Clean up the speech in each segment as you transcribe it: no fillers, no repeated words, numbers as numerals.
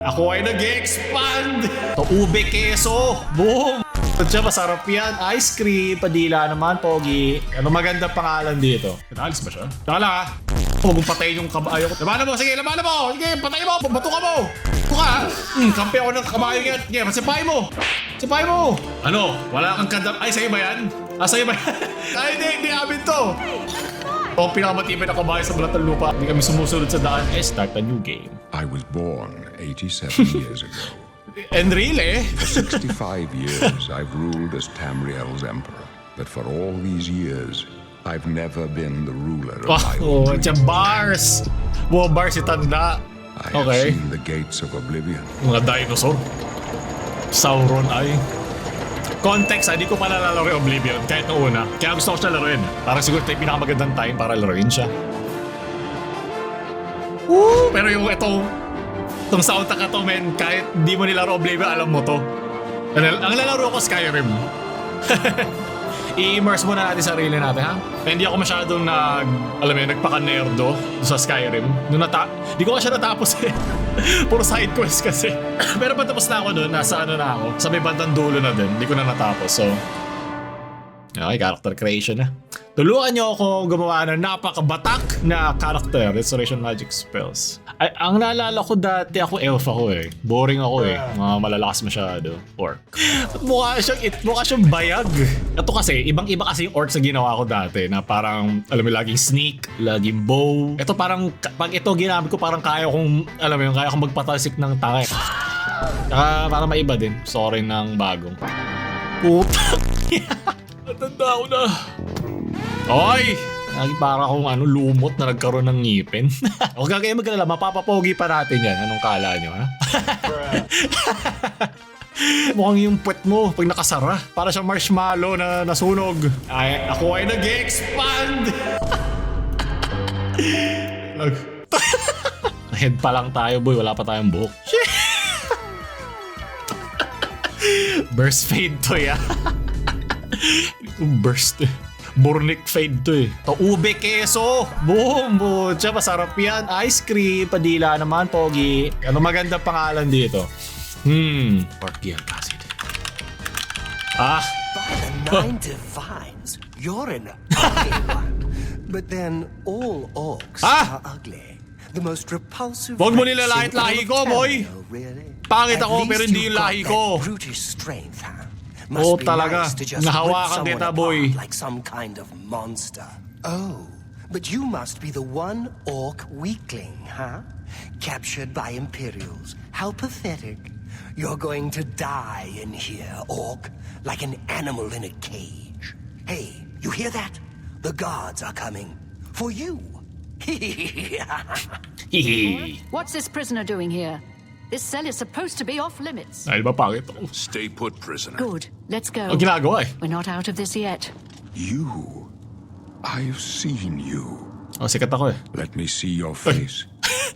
Ako ay nag-expand! To ube keso! Boom! Siya, masarap yan. Ice cream, padila naman, pogi. Ano maganda pangalan dito? Naalis ba siya? Saka lang ha. Huwag mong patayin yung kabayo ko. Labanan mo! Sige, labanan mo! Sige, patayin mo! Bato ka mo! Ito ka! Kampi ako ng kabayo yan. Sige, sipahin mo! Sipahin mo! Ano? Wala kang kadam... Ay, sa'yo ba yan? Ah, sa'yo ba yan? Ay, hindi amin to! O pinakamatibay na kabayo sa balat ng lupa. Hindi kami sumusunod sa daan. Start a new game. I was born 87 years ago. And really? For 65 years, I've ruled as Tamriel's emperor. But for all these years, I've never been the ruler of my own Oh, it's a dreams. bars. Wow, bars si Tanda. I have Okay. seen the gates of Oblivion. Mga dinosaur. Sauron ay. Context, hindi ko pala lalaro yung Oblivion kahit noong una. Kaya gusto ko siya laruin. Parang siguro ito yung pinakamagandang time para laruin siya. Woo! Pero yung itong soundtrack na to, men, kahit di mo nilaro Oblivion, alam mo to. Ang lalaro ko Skyrim. I-immerse muna natin sarili natin, ha? Hindi ako masyadong nagpaka-nerdo sa Skyrim. Di ko siya natapos eh. Puro side quest kasi. Pero patapos na ako doon, nasa ano na ako. Sa may bandang dulo na din, di ko na natapos. So, okay, character creation na. Tulungan niyo ako gumawa ng napakabatak na character, restoration magic spells. Ay, ang naalala ko dati, ako elf ako eh. Boring ako eh. Mga malalakas masyado. Orc. Mukha siyang bayag. Ito kasi, ibang-iba kasi yung orcs na ginawa ko dati na parang, alam mo, laging sneak, laging bow. Ito parang, pag ito ginamit ko, parang kaya kong, alam mo yun, kaya kong magpatalsik ng tangay. Saka parang maiba din. Sorry ng bagong. Puta. Natanda ko na. Oy! Lagi para akong lumot na nagkaroon ng ngipin. Huwag kayo magkalala, mapapapogi pa natin yan. Anong kala nyo, ha? Mukhang yung puwet mo pag nakasara. Para siyang marshmallow na nasunog. Ay, ako ay nag-expand! Head pa lang tayo, boy. Wala pa tayong buhok. Burst fade to, ya. Burst. Burnick fade to eh. To ube keso! Boom! Siya, masarap yan. Ice cream, padila naman, pogi. Ano maganda pangalan dito? Porky acid. Ah! By the nine divines, you're an ugly one. But then all orcs are ugly. The most repulsive. Huwag mo race in nilalahit-lahi all ko, of boy! Talo, really. Pangit At ako, pero least hindi yung you've got lahi that ko. brutish strength, huh? Oo, Must be talaga. nice to just Nahawakan rip kita, someone boy. apart like some kind of monster. Oh, but you must be the one orc weakling, huh? Captured by Imperials. How pathetic. You're going to die in here, orc, like an animal in a cage. Hey, you hear that? The guards are coming. For you. Hihi. What's this prisoner doing here? This cell is supposed to be off limits. Ay, ba pangit ako? Stay put, prisoner. Good. Let's go. Ang ginagawa eh. We're not out of this yet. You. I've seen you. Oh, sikat ako eh. Let me see your face.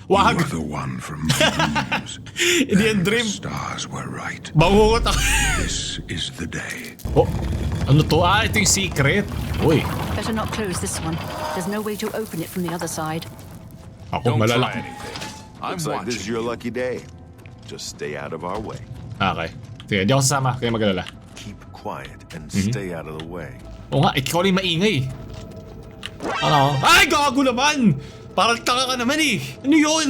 Wag! You are the one from my dreams. Hindi yan And dream. the stars were right. Bangungot ako. This is the day. Oh, ano to? Ah, ito yung secret. Uy, Better not close this one. There's no way to open it from the other side. ako Don't try malalaki. anything. I'm Looks like this is watching. your lucky day. Just stay out of our way. Okay. Sige, di ako sasama. Kaya mag-alala. Keep quiet and stay out of the way. Oo nga, ikaw rin maingay. Ano? Ay, gago naman! Parang tanga ka naman eh. Ano yun?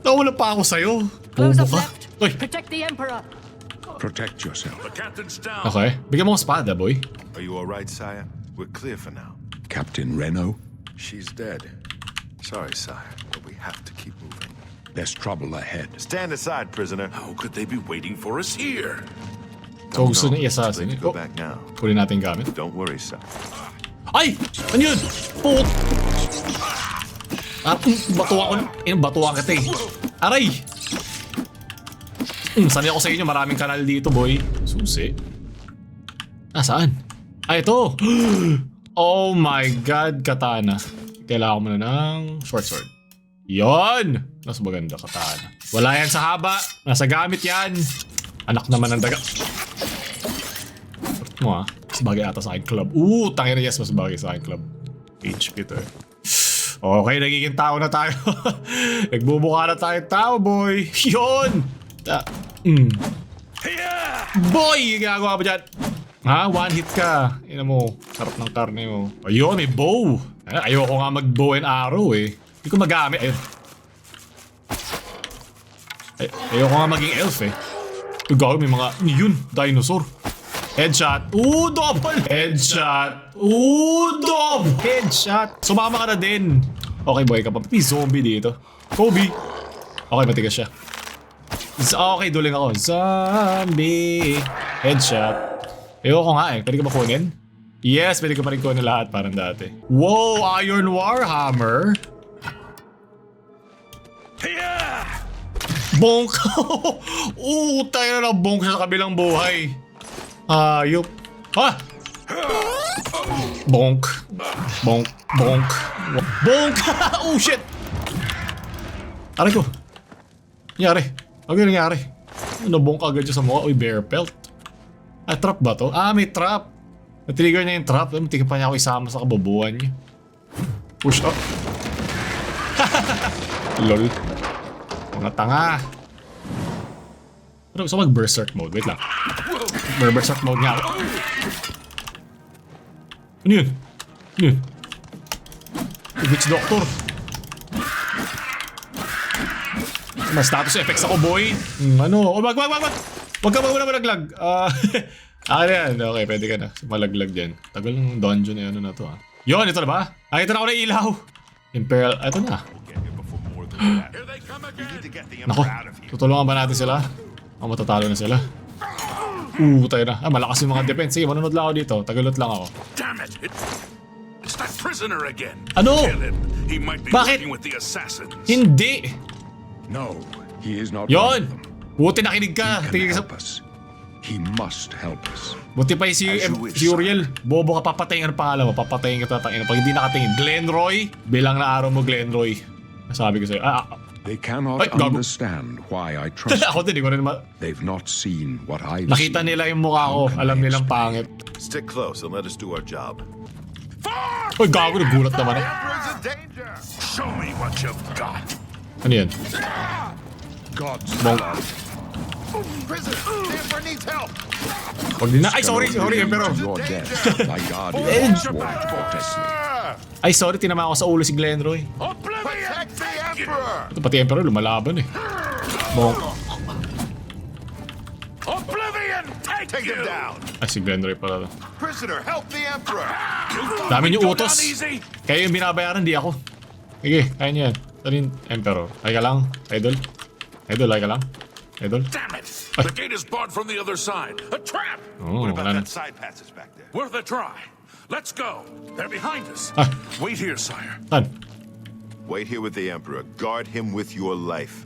Nawala pa ako sa'yo. Close Bobo up ka. left. Uy, Protect the Emperor. Protect yourself. The captain's down. okay. Bigyan mo akong espada, boy. Are you all right, sire? We're clear for now. Captain Reno, She's dead. Sorry, sire, but we have to keep moving. there's trouble ahead. Stand aside, prisoner. How could they be waiting for us here? So, gusto No, niya it's too i-assassin. late to go Oh, back now. kunin natin yung gamit. Don't worry, sir. Ay! Ano yun? Put! Ah, batuwa ko. Batuwa kita eh. Aray! Sanay ako sa inyo. Maraming kanal dito, boy. Susi. Ah, saan? Ah, ito! Oh my God, katana. Kailangan mo na ng short sword. Yon! Mas maganda, katana. Wala yan sa haba. Nasa gamit yan. Anak naman ng daga. Mo ah. Mas bagay ata sa akin club. Tangina, yes, mas bagay sa akin club. HP to eh. Okay, nagiging tao na tayo. Nagbubuka na tayo tao, boy. Yun! Boy! Ginagawa mo dyan. Ha? One hit ka. Ina mo. Sarap ng karne mo. Ayun, may bow. Ayoko nga mag-bow and arrow eh. Hindi ko magamit. Ayun. Ayoko nga maging elf eh. Gawin may mga... Yun, dinosaur. Headshot. Ooh, double headshot. Ooh, double headshot. Sumama ka na din. Okay, boy ka pa. May zombie dito. Kobe. Okay, matigas siya. Okay, duling ako. Zombie. Headshot. Ayoko nga eh. Pwede ka ba kunin? Yes, pwede ka pa rin kunin lahat parang dati. Wow, Iron Warhammer. Bonk. Tayo na bonk sa kabilang buhay. Ayop. Ha? Bonk. Bonk. Bonk. Bonk. Oh shit. Aray ko. Nangyari. Ano yung nangyari? Nabonk agad siya sa mukha. Uy, bear pelt. Trap ba to? May trap. Na-trigger niya yung trap. Tingin pa niya ako isama sa kabubuan niya. Push up. Lol. Mga tanga. Pero gusto mag-berserk mode. Wait lang. Berserk mode nga ako. Ano yun? Ano yun? Witch Doctor. May status effects ako, boy. Ano? Wag! Wag ka muna malaglag. Akin na yan. Okay, pwede ka na. Malaglag dyan. Tagal ng dungeon na na to Yun, ito na ba? Ito na ako na ilaw. Imperial. Ito na. Nako, tutulungan ba natin sila? Matatalo na sila. Tayo na. Malakas yung mga defense. Sige, manunod lang ako dito. Tagalot lang ako. Damn it! It's that prisoner again. Ano? Kill him. He might be Bakit? working with the assassins. Hindi! No, he is not. Yon! Buti nakinig ka. He Tingin can ka sa... help us. He must help us. Buti pa yung si Uriel. Bobo ka, papatayin. Ano pangalan mo? Papatayin ka, tatangin. Pag hindi nakatingin. Glenroy? Bilang na araw mo, Glenroy. Sabi ko sa'yo. They cannot understand why I trust Ako din, ko rin They've not seen what I've nakita seen. nila yung mukha ko. Alam nilang pangit. Stick close and let us do our job. Uy, gago, nagulat naman eh. Show me what you've got. Ano yan? God's Bonk. Prison! The Emperor needs help! Huwag din na. Ay, sorry, Emperor. Your death, my guardian swore to protect me. Ay, sorry, tinama ako sa ulo si Glenroy. Protect the Emperor! Ito pati Emperor, lumalaban eh. Bonk. Oblivion, take Take you! him down! Ay, si Glenroy pala to. Prisoner, help the Emperor! Dami niyo Go down utos. easy. Kayo yung binabayaran, di ako. Sige, kaya niyo yan. Ito rin, Emperor. Ay ka lang, Idol. Idol, ay ka lang. Idol. Damn it! The gate is barred from the other side. A trap! Oh, What about wala na. that side passage back there? Worth a try. Let's go. They're behind us. Ah. Wait here, sire. Tan. Wait here with the Emperor. Guard him with your life.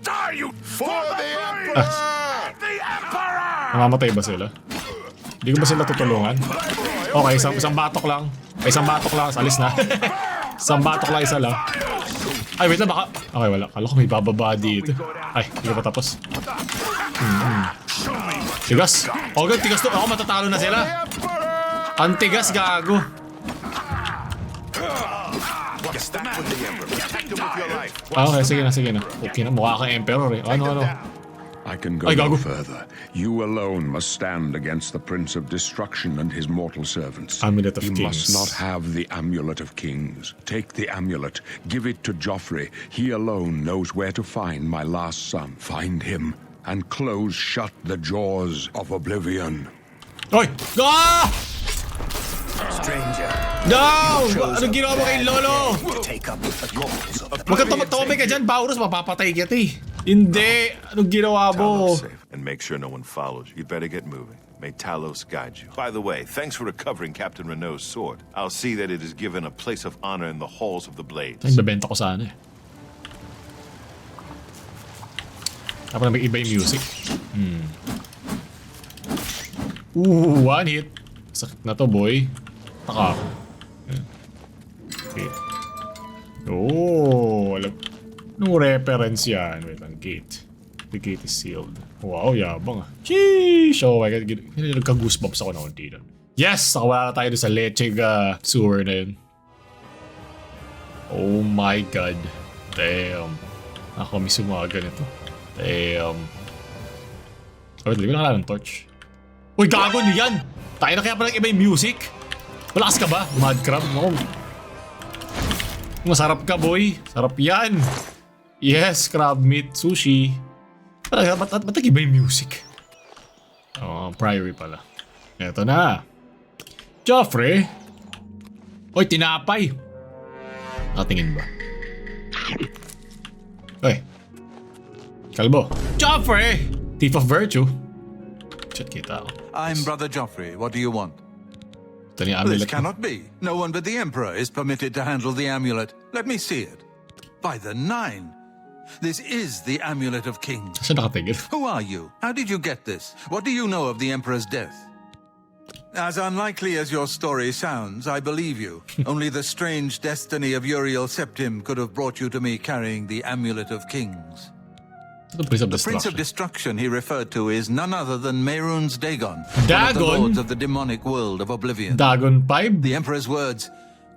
Die, you For the Emperor! The Emperor! Namamatay ba sila? Hindi ko ba sila tutulungan? Okay, isang batok lang. Ay, isang batok lang. Alis na. Isang batok lang, isa lang. Ay, wait lang, baka... Okay, wala. Kala ko may bababa dito. Ay, hindi ko pa tapos. Tigas. Okay, tigas to. Ako matatalo na sila. Ang tigas, gago. Get back with the Emperor. Protect him with your life. Okay, sige na, sige na. Okay na, mukha kang Emperor eh. Ano. I can go Ay, no gago. further. You alone must stand against the Prince of Destruction and his mortal servants. Amulet of He Kings. must not have the Amulet of Kings. Take the amulet, give it to Jauffre. He alone knows where to find my last son. Find him and close shut the jaws of Oblivion. Oy! Ah! Stranger, No! Anong ginawa mo kay Lolo? to take up the cause of Huwag kang tumay ka dyan, Baurus. Mapapatay kita eh. Hindi! Anong ginawa mo? Talo safe. And make sure no one follows you. You better get moving. May Talos guide you. By the way, thanks for recovering Captain Renault's sword. I'll see that it is given a place of honor in the halls of the Blades. Ay, babenta ko sana eh. Tapos na mag-iba yung music. One hit. Sakit na to, boy. Taka. Okay. Oh, alam. Anong reference yan? Wait lang, gate. The gate is sealed. Wow, yabang ah. Sheesh! Oh my god, nagka-goosebumps ako na konti doon. Yes! Nakawala na tayo doon sa Lecheg sewer na yun. Oh my god. Damn. Nakakamiss yung mga ganito. Damn. Oh, wait, lagyan na ng torch. Uy, gago nyo yan! Tayo na kaya palang iba yung music? Malakas ka ba? Mad crab? No. Masarap ka, boy. Sarap yan. Yes, crab meat, sushi. Ba't nag-iba yung music? Oh, priory pala. Eto na. Jauffre? Uy, tinapay. Nakatingin ba? Uy. Kalbo. Jauffre! Thief of virtue. Shit, kita ako. I'm Brother Jauffre. What do you want? Ito ni This amulet ko. cannot be. No one but the Emperor is permitted to handle the amulet. Let me see it. By the Nine. This is the Amulet of Kings. Siya nakatigil. Who are you? How did you get this? What do you know of the Emperor's death? As unlikely as your story sounds, I believe you. Only the strange destiny of Uriel Septim could have brought you to me carrying the Amulet of Kings. Ito Prince of The Prince of Destruction. Destruction he referred to is none other than Mehrunes Dagon, one of the Dagon? lords of the demonic world of Oblivion. Dagon 5? The Emperor's words,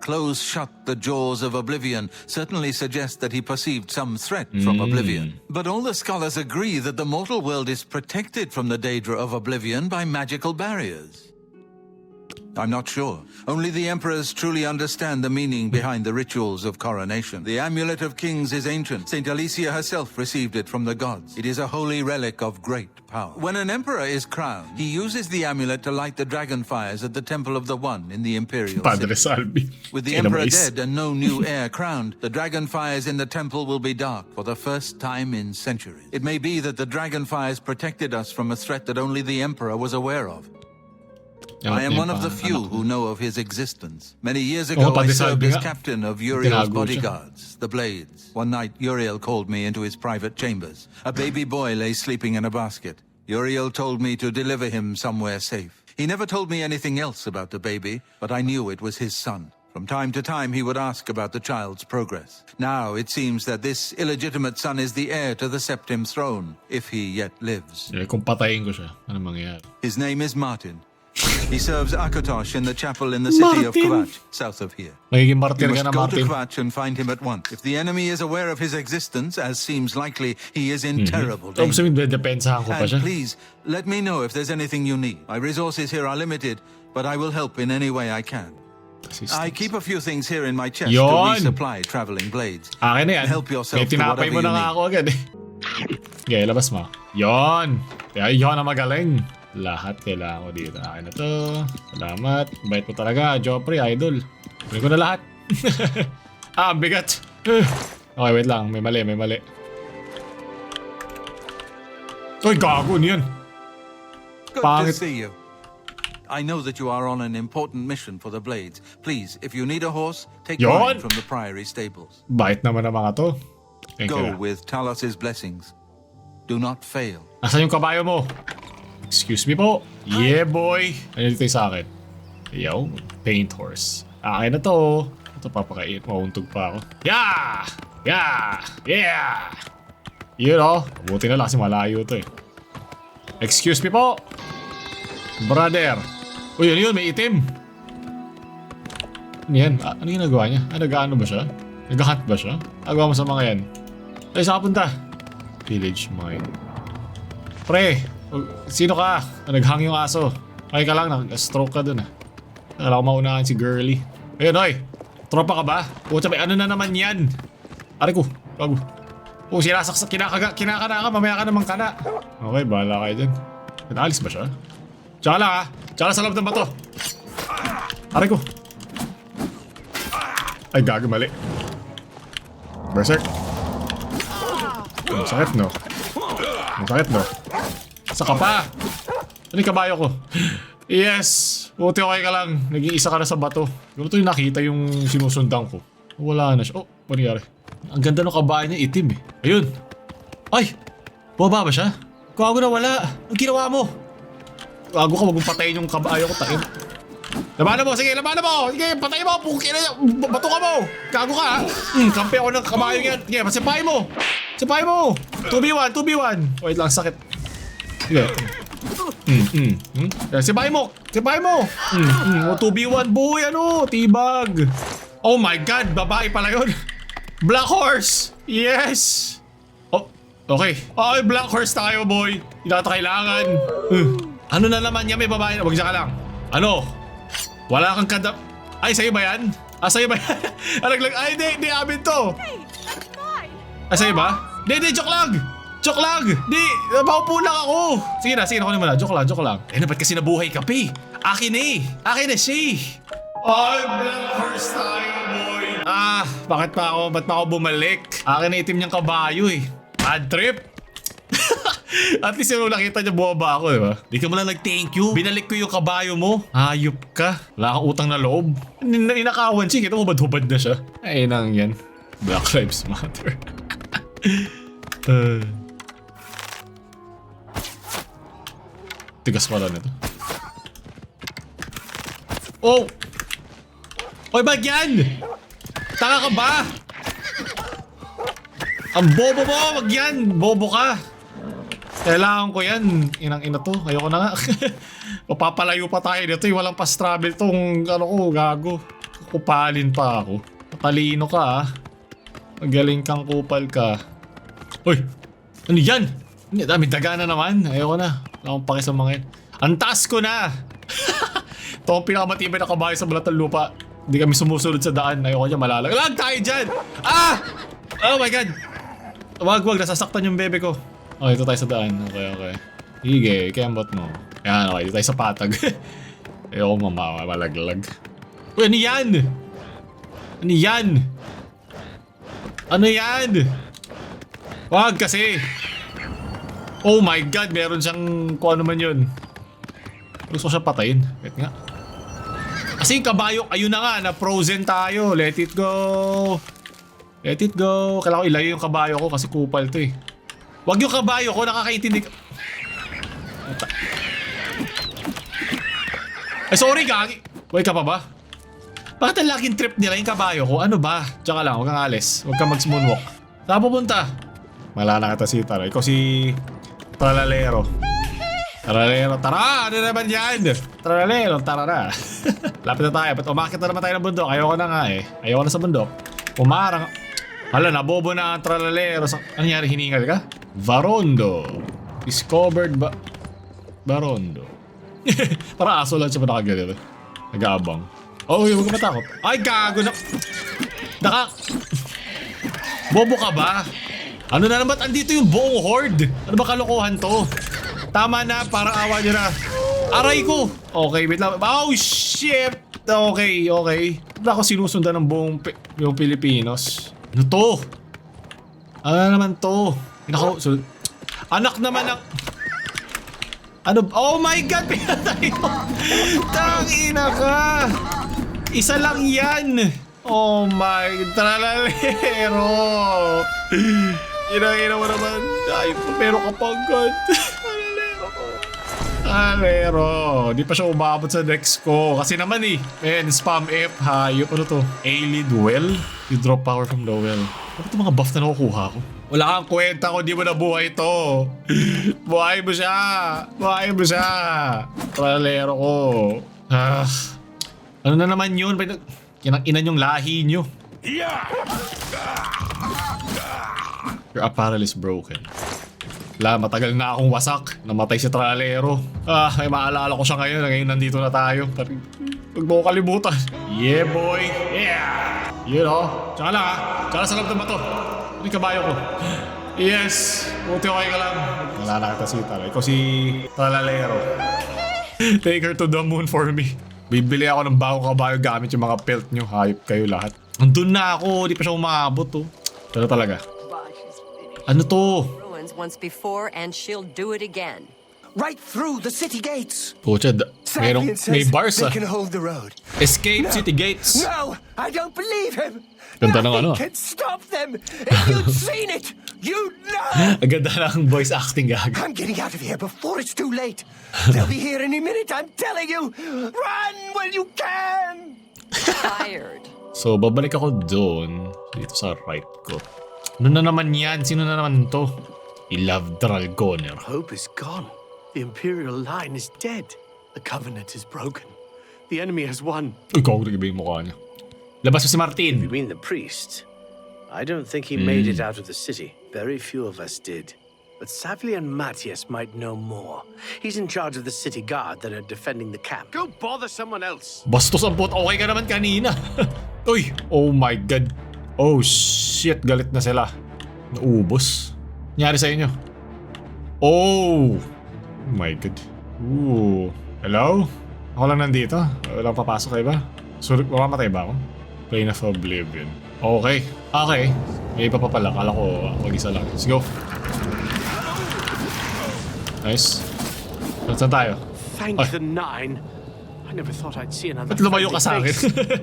"Close shut the jaws of Oblivion," certainly suggest that he perceived some threat from Oblivion. But all the scholars agree that the mortal world is protected from the daedra of Oblivion by magical barriers. I'm not sure. Only the emperors truly understand the meaning behind the rituals of coronation. The Amulet of Kings is ancient. Saint Alicia herself received it from the gods. It is a holy relic of great power. When an emperor is crowned, he uses the amulet to light the dragon fires at the Temple of the One in the imperial Padre city. Salvi. With the Kaya emperor naman is- dead and no new heir crowned, the dragon fires in the temple will be dark for the first time in centuries. It may be that the dragon fires protected us from a threat that only the emperor was aware of. I am one of the few who know of his existence. Many years ago, I Padre served Salvi as nga. captain of Uriel's Tinago siya. bodyguards, the Blades. One night, Uriel called me into his private chambers. A baby boy lay sleeping in a basket. Uriel told me to deliver him somewhere safe. He never told me anything else about the baby, but I knew it was his son. From time to time, he would ask about the child's progress. Now, it seems that this illegitimate son is the heir to the Septim throne, if he yet lives. Eh, kung patayin ko siya, ano mangyayari? His name is Martin. He serves Akatosh in the chapel in the city of Martin? Kvatch, south of here. Magiging You martir ka must na, go to Martin. Kvatch and find him at once. If the enemy is aware of his existence, as seems likely, he is in terrible Ito, gusto danger. mo depensahan ko pa And siya. please, let me know if there's anything you need. My resources here are limited, but I will help in any way I can. I keep a few things here in my chest to Yon! resupply traveling blades. Akin na yan. Help yourself May to tinapay whatever mo you na nga need. ako agad eh. Okay, labas mo. Yon! Kaya yon na magaling. Lahat kailangan ko dito. Akin na to. Salamat. Bait mo talaga, Jauffre, idol. Kunin ko na lahat. Ang bigat. Okay, wait lang. May mali. Uy, gago niyan. Good Pangit. to see you. I know that you are on an important mission for the Blades. Please, if you need a horse, take Yon! mine from the Priory stables. Bait naman ang mga to. Thank Go you. with Talos's blessings. Do not fail. Nasaan yung kabayo mo? Excuse me po. Yeah, boy. Ano dito yung sa akin? Yo, paint horse. Akin na to. Ito papakain. Mauuntog pa ako. Yeah! Yeah! Yeah! Yun oh. Buti na lang kasi malayo to eh. Excuse me po. Brother. Uy, ano yun? May itim. Ano yan? Ano yung nagawa niya? Nag-ano ba siya? Nag-hunt ba siya? Nagawa mo sa mga yan? Ay, saan ka punta? Village mine. Pre, sino ka? Naghang yung aso. Okay ka lang, nag-stroke ka dun ah. Akala ko maunahan si Girly. Ayun, oy. Tropa ka ba? Puta, may ano na naman yan? Ari ko, bago. Oh, sinasaksak, kinakana ka, mamaya ka naman kana. Okay, bahala kayo dyan. Naalis ba siya? Tsaka lang ha. Tsaka sa loob ng bato. Ari ko. Ay, gago, mali. Berserk. Ang sakit, no? Ang sakit, no? Saka pa! Ano yung kabayo ko? Yes! Buti okay ka lang. Nag-iisa ka na sa bato. Siguro ito yung nakita yung sinusundan ko. Wala na siya. Oh, ano nangyari? Ang ganda ng kabayo niya, itim eh. Ayun! Ay! Bumaba ba siya? Gago na wala. Ang ginawa mo? Gago ka, wag mong patayin yung kabayo ko. Tayo. Labanan mo! Sige, labanan mo! Sige, patayin mo! Pukin na bato ka mo! Gago ka ha! Kampi ako ng kabayo yan. Sige, pasipahin mo! Sipahin mo! 2v1, 2v1! Wait lang, sakit. Sige. Sipahin mo! Sipahin mo! 2v1, boy! Ano? Tibag! Oh my God, babae pala yun. Black horse! Yes! Oh, okay. Okay, black horse tayo, boy. Hindi na ito kailangan. Ano na naman yan, may babae na. Wag siya ka lang. Ano? Wala kang kadap... Ay, sa'yo ba yan? Ah, sa'yo ba yan? Alaglag... Ay, hindi amin to. Ay, sa'yo ba? Hindi, joke lang. Joke lang. Di, maupo lang ako. Sige na, kunin mo na. Joke lang. Eh, ba't kasi nabuhay ka, Pi? Akin na siya. Ay, black horse tayo, boy. Ah, ba't pa ako bumalik? Akin na itim niyang kabayo eh. Bad trip. At least yung nakita niya bumaba ako, di ba? Di ka mo lang nag-thank you. Binalik ko yung kabayo mo. Hayop ka. Wala kang utang na loob. Ninakawan siya. Kita mo hubad na siya. Ay, nang yan. Black Lives Matter. Tigas pala nito. Oh! Oy, ba't yan? Taka ka ba? Ang bobo mo! Wag yan! Bobo ka! Kailangan ko yan. Inang-ina to. Ayoko na nga. Papapalayo pa tayo dito. Walang fast travel tong gago. Kupalin pa ako. Matalino ka Magaling kang kupal ka. Uy! Ano yan? Dami daga na naman. Ayoko na. Wala akong paki sa mga yan. Ang taas ko na! Ito ang pinakamatibay na kabayo sa balat ng lupa. Hindi kami sumusunod sa daan. Ayoko dyan malalag. Lag tayo dyan! Ah! Oh my God! Wag. Nasasaktan yung bebe ko. Okay, ito tayo sa daan. Okay. Sige, kembot mo. Yan, okay. Dito tayo sa patag. Ayoko malaglag. Uy, ano yan? Wag kasi! Oh my God, meron siyang kung ano man yun. Gusto ko siya patayin. Wait nga. Kasi yung kabayo, ayun na nga, na-frozen tayo. Let it go. Kailangan ko ilayo yung kabayo ko kasi kupal to eh. Wag yung kabayo ko, nakakaintindi ka. Ay, sorry, gagi. Wait ka pa ba? Bakit ang laking trip nila yung kabayo ko? Ano ba? Tsaka lang, huwag kang alis. Huwag kang mag-moonwalk. Saan pupunta? Malala kita si Taro. Ikaw si Tralalero. Tara! Ano naman yan? Tralalero, tara na. Lapit na tayo. Ba't umakit na naman tayo ng bundok? Ayoko na nga eh. Ayoko na sa bundok. Umarang. Hala, nabobo na ang tralalero. Ano nangyari? Hiningal ka? Varondo. Discovered ba? Varondo. Parang aso lang siya pa nakaganito. Nag-aabang. Oh, huwag ka matakot. Ay, gago na. Bobo ka ba? Ano na naman? Andito yung buong horde. Ano ba kalokohan to? Tama na, parang awa nyo na. Aray ko! Okay, wait lang. Oh, shit! Okay. Ba't ako sinusundan ng buong yung Pilipinos? Ano to? Ano naman to? Anak naman ng... Ano? Oh my God! Pinatay ko! Tangina ka! Isa lang yan! Oh my... Tralalero! Ina mo naman. Ay, pero kapag God. Tralalero. Di pa siya umabot sa next ko. Kasi naman spam F. Hayop. Ano to? A-lead well? You drop power from the well. Ano itong mga buff na nakukuha ko? Wala kang kwenta ko. Di mo nabuhay to. Buhay mo siya. Tralalero ko. Ano na naman yun? Kinang-inan yung lahi nyo. Your apparel is broken. Matagal na akong wasak. Namatay si Tralalero. Ay maalala ko siya ngayon. Ngayon nandito na tayo. Huwag mo ko kalimutan. Yeah, boy. Yeah. You know. Tsaka lang Tsaka sa loob ng bato. Ano yung kabayo ko? Yes. Buti okay ka lang. Wala na kita si Talo. Ikaw si Tralalero. Take her to the moon for me. Bibili ako ng bagong kabayo gamit yung mga pelt nyo. Hayop kayo lahat. Andun na ako. Di pa siya umabot to. Pero talaga. Ano to? Once before and she'll do it again. Right through the city gates. Pucha, may bars they can hold the road. Escape city gates. No, I don't believe him. Ganda ng Nothing can stop them. If you'd seen it, you'd know. Ang ganda ng voice acting gag. I'm getting out of here before it's too late. They'll be here any minute, I'm telling you. Run while you can. Tired. So, babalik ako doon. Dito sa right ko. Ano na naman yan? Sino na naman to? Ilav Dragoner. Hope is gone. The Imperial line is dead. The Covenant is broken. The enemy has won. Ikaw, nag-iba yung mukha niya. Labas mo si You Martin. mean the priest? I don't think he made it out of the city. Very few of us did. But Savli and Matthias might know more. He's in charge of the city guard that are defending the camp. Go bother someone else. Bastos ang pot. Okay ka naman kanina. Uy! Oh my God. Oh shit, galit na sila. Naubos. Nangyari sa inyo. Oh! Oh my God. Ooh. Hello? Ako lang nandito. Walang papasok kayo ba? So, mamamatay ba ako? Plane of Oblivion. Okay. Okay. May iba pa pala. Kala ko mag-isa lang. Let's go. Nice. Saan tayo? Thank the nine. I never thought I'd see another. Ba't lumayo ka sa akin?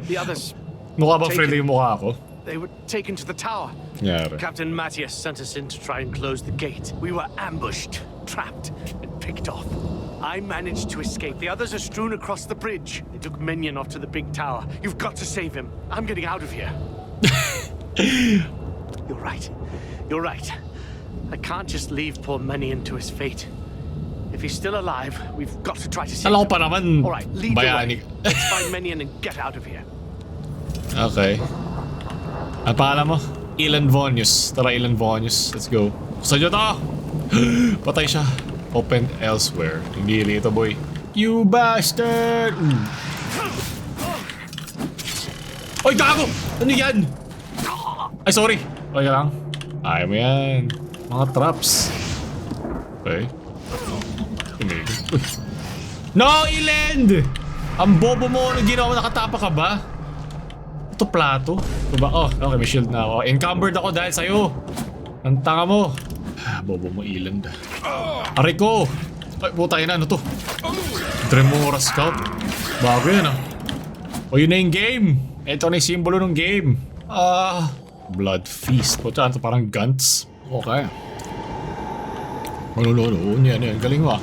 The others, Mukha ba friendly yung mukha ako? they were taken to the tower. Nangyari. Captain Matthias sent us in to try and close the gate. We were ambushed, trapped, and picked off. I managed to escape. The others are strewn across the bridge. They took Minion off to the big tower. You've got to save him. I'm getting out of here. You're right. You're right. I can't just leave poor Minion to his fate. If he's still alive, we've got to try to save Alam ko him. pa naman, All right, lead the bayani. way. Let's find Minion and get out of here. Okay. Ang pangalan mo? Ilan Vonius. Tara, Ilan Vonius. Let's go. Saan nyo to? Patay siya. Open elsewhere. Hindi rito, boy. You bastard! Oy, gago! Ano yan? Ay, sorry. Okay lang. Ayaw mo yan. Mga traps. Okay. Uy. No, Iland! Ang bobo mo. Ano ginawa? Nakatapa ka ba? Ito plato. Ito ba? Oh, okay. May shield na ako. Encumbered ako dahil sa'yo. Ang tanga mo. Bobo mo, Iland. Aray ko! Ay, puta yun na. Ano to? Tremora Scout. Bago yan ah. O yun na yung game. Ito na yung simbolo ng game. Blood Feast. Puta, ito parang guns. Okay. Ano. Yan. Galing mo ah.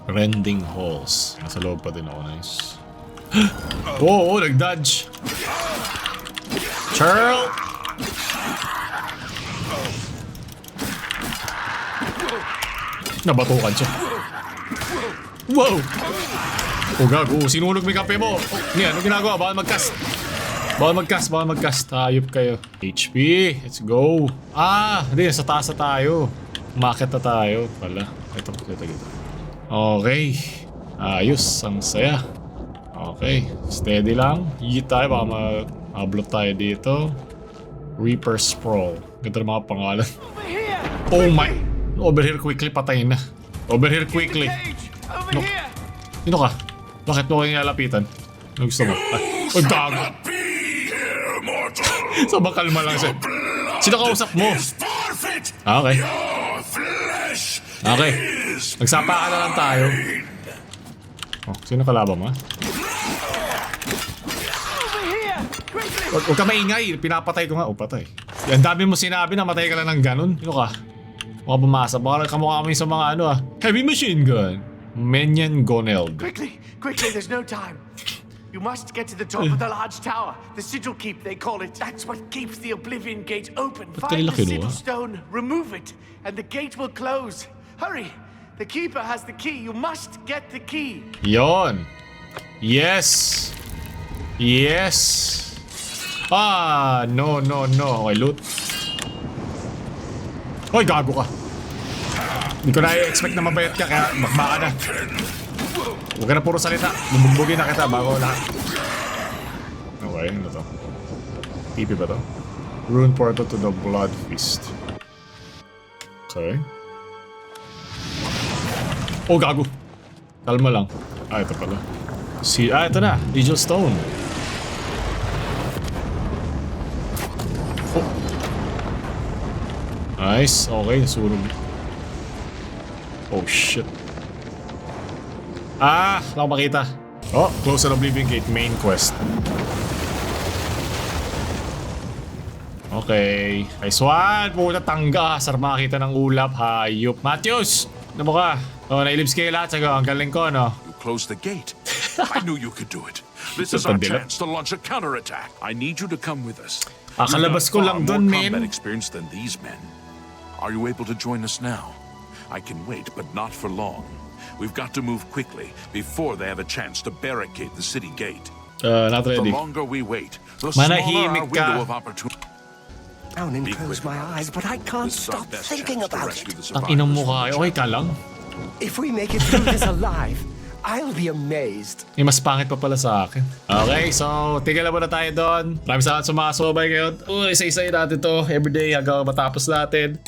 Rending Halls. Nasa loob pa din ako. Nice. Oh, nag-dodge. Churl! Nabatukan siya. Wow! Oh, gago. Sinunog may kape mo. Oh, niyan. Ano ginagawa? Bawal mag-cast. Hayop kayo. HP. Let's go. Hindi. Sa taas na tayo. Umakit na tayo. Pala. Ito. Okay. Ayos. Ang saya. Okay. Steady lang. Higit tayo. Baka ma-block tayo dito. Reaper Sprawl. Ganda ng mga pangalan. Oh my. Over here quickly. Patay na. Over here quickly. No. Sino ka? Bakit mo kayong lalapitan? Ano gusto mo? Oh, gago. So kalma lang siya. Sino kausap mo? Okay. Okay. Nagsapaan na lang tayo. Oh, sino kalaban mo? Huwag ka maingay. Pinapatay ko nga. Oh, patay. Ang dami mo sinabi na matay ka lang ng ganun. Sino ka? Mukha bumasa. Baka kamukha mo yung sa mga heavy machine gun. Minion Goneld. Quickly, there's no time. You must get to the top of the large tower. The sigil keep, they call it. That's what keeps the Oblivion gate open. Find the sigil stone, remove it, and the gate will close. Hurry! The keeper has the key. You must get the key. Yon. Yes. No. Okay, loot. Hoy, gago ka. Hindi ko na-expect na mabayat ka, kaya bakbaka na. Huwag ka na puro salita. Bumugbugin na kita bago lahat. Okay, ano to? TP ba to? Rune portal to the Blood Feast. Okay. Oh, gago. Kalma lang. Ito pala. Ito na. Digital Stone. Oh. Nice. Okay, nasunog. Oh, shit. Wala ko makita. Oh, close an Oblivion Gate. Main quest. Okay. Nice one. Puta, tangga. Sarap makakita ng ulap. Hayop. Matthews! Ano mo ka? Oh, nailibs kayo lahat. Sago, ang galing ko, no? You closed the gate. I knew you could do it. This is our chance to launch a counterattack. I need you to come with us. Kalabas ko lang dun, more men. combat experience than these men. Are you able to join us now? I can wait, but not for long. We've got to move quickly before they have a chance to barricade the city gate. Not The ready. longer we wait, the smaller our Manahimik ka. window of opportunity. Down and Be close quick my about eyes, it. but I can't This is our stop best thinking chance to about rescue it. the Ang inang survivors mukha. from the Okay ka lang? If we make it through this alive, I'll be amazed. May mas pangit pa pala sa akin. Okay, so tigil na muna tayo doon. Maraming salamat sa mga sumabay ngayon. Isa-isa natin to everyday hanggang matapos natin.